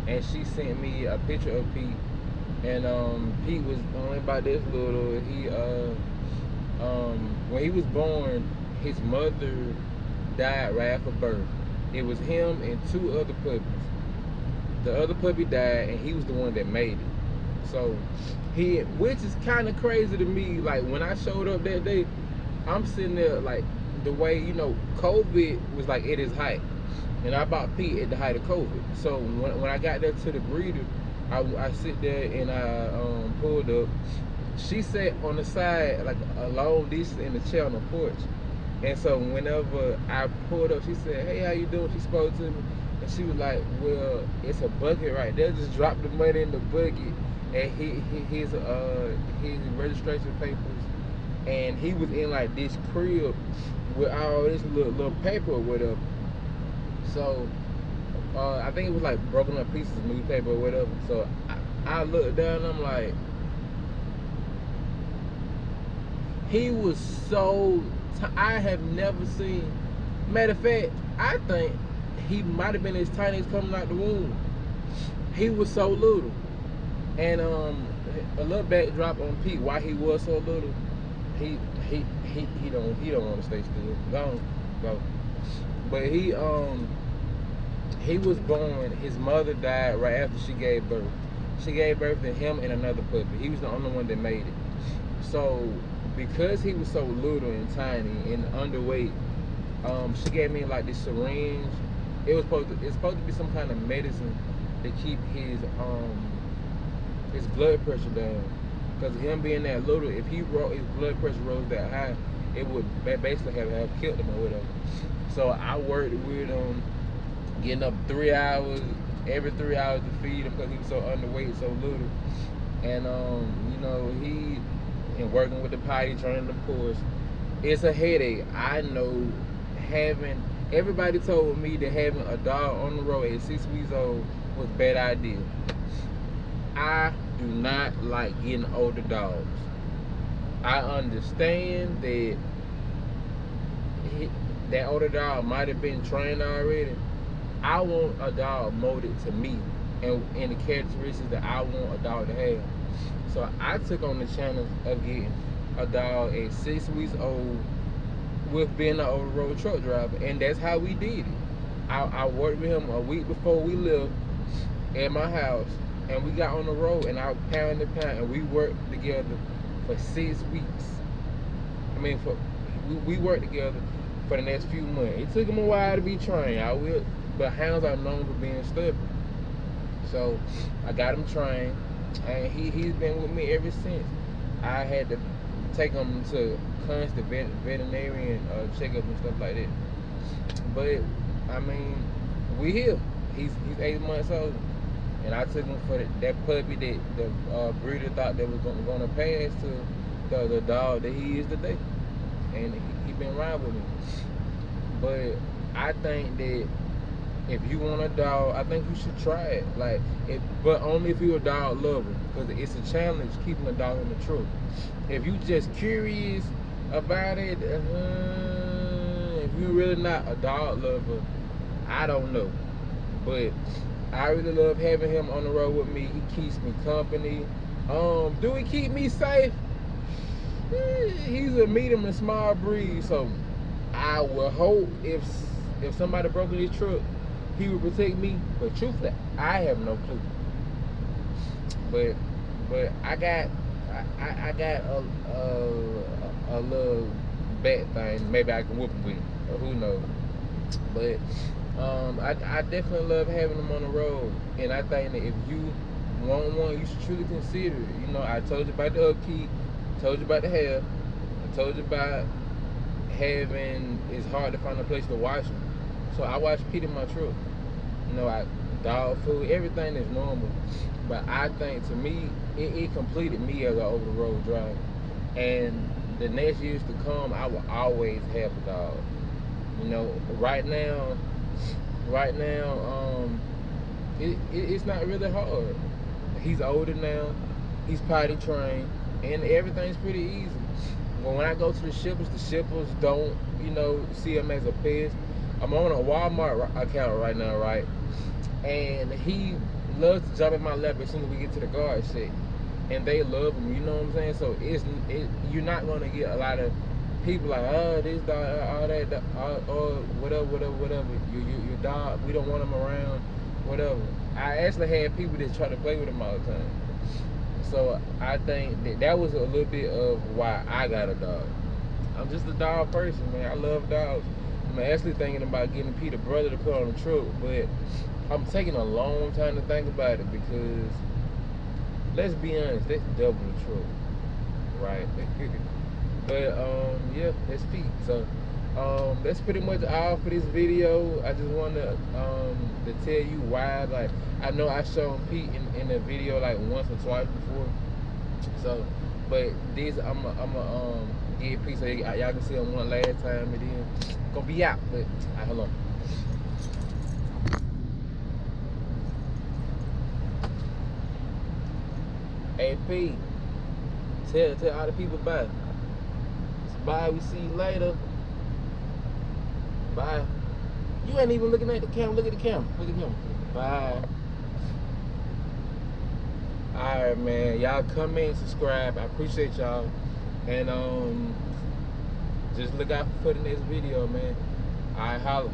and she sent me a picture of Pete. And Pete was only about this little. When he was born, his mother died right after birth. It was him and two other puppies. The other puppy died, and he was the one that made it. So which is kind of crazy to me. Like when I showed up that day, I'm sitting there like the way COVID was like at its height, and I bought Pete at the height of COVID. So when I got there to the breeder, I sit there and I pulled up. She sat on the side like a long distance in the chair on the porch. And so whenever I pulled up, she said, "Hey, how you doing?" She spoke to me, and she was like, "Well, it's a bucket right there. Just drop the money in the bucket." And his registration papers, and he was in like this crib with all this little paper or whatever. So I think it was like broken up pieces of newspaper or whatever. So I looked down and I'm like, he was so. I have never seen. Matter of fact, I think he might have been as tiny as coming out the womb. He was so little. And a little backdrop on Pete, why he was so little. He don't want to stay still. Go. But he was born. His mother died right after she gave birth. She gave birth to him and another puppy. He was the only one that made it. So because he was so little and tiny and underweight, she gave me like this syringe. It's supposed to be some kind of medicine to keep his blood pressure down. Because him being that little, if his blood pressure rose that high, it would basically have killed him or whatever. So I worked with him, getting up 3 hours, every 3 hours to feed him because he was so underweight, so little. And and working with the potty training, of course, it's a headache. I know everybody told me that having a dog on the road at 6 weeks old was a bad idea. I do not like getting older dogs. I understand that that older dog might have been trained already. I want a dog molded to me and the characteristics that I want a dog to have. So I took on the challenge of getting a dog at 6 weeks old with being an over-the-road truck driver, and that's how we did it. I worked with him a week before we left at my house, and we got on the road, and I pound, and we worked together for 6 weeks. We worked together for the next few months. It took him a while to be trained, but hounds are known for being stubborn. So I got him trained, and he's been with me ever since. I had to take him to constant veterinarian checkups and stuff like that. But we here. He's 8 months old, and I took him for that puppy that the breeder thought that was going to pass to the dog that he is today, and he been riding with me. But I think that if you want a dog, I think you should try it. But only if you're a dog lover, because it's a challenge keeping a dog in the truck. If you just curious about it, if you're really not a dog lover, I don't know. But I really love having him on the road with me. He keeps me company. Do he keep me safe? He's a medium and small breed, so I would hope if somebody broke in his truck, he would protect me. But truthfully, I have no clue. But I got a little bat thing. Maybe I can whoop him with it, or who knows. But I definitely love having them on the road, and I think that if you want one, you should truly consider it. I told you about the upkeep, told you about the hair, I told you about it's hard to find a place to wash them. So I wash Pete in my truck. Dog food, everything is normal. But I think to me, it completed me as an over-the-road driver. And the next years to come, I will always have a dog. Right now, it's not really hard. He's older now. He's potty trained, and everything's pretty easy. But when I go to the shippers don't, see him as a pest. I'm on a Walmart account right now, right? And he loves to jump in my lap as soon as we get to the guard set, and they love them. You know what I'm saying? So you're not gonna get a lot of people like, oh, this dog, all that, or whatever. Your dog, we don't want him around, whatever. I actually had people that try to play with him all the time. So I think that was a little bit of why I got a dog. I'm just a dog person, man. I love dogs. I'm actually thinking about getting Peter brother to put on the truck, but I'm taking a long time to think about it because, let's be honest, that's double the truck, right? But yeah, that's Pete. So that's pretty much all for this video. I just wanted to tell you why. Like, I know I showed Pete in a video like once or twice before. So, but this I'm a get Pete so y'all can see him one last time, and then gonna be out. But hold on. Hey Pete, tell all the people bye. Bye, we see you later. Bye. You ain't even looking at the camera. Look at the camera. Look at him. Bye. Alright, man. Y'all comment, subscribe. I appreciate y'all. And just look out for the next video, man. Alright, holla.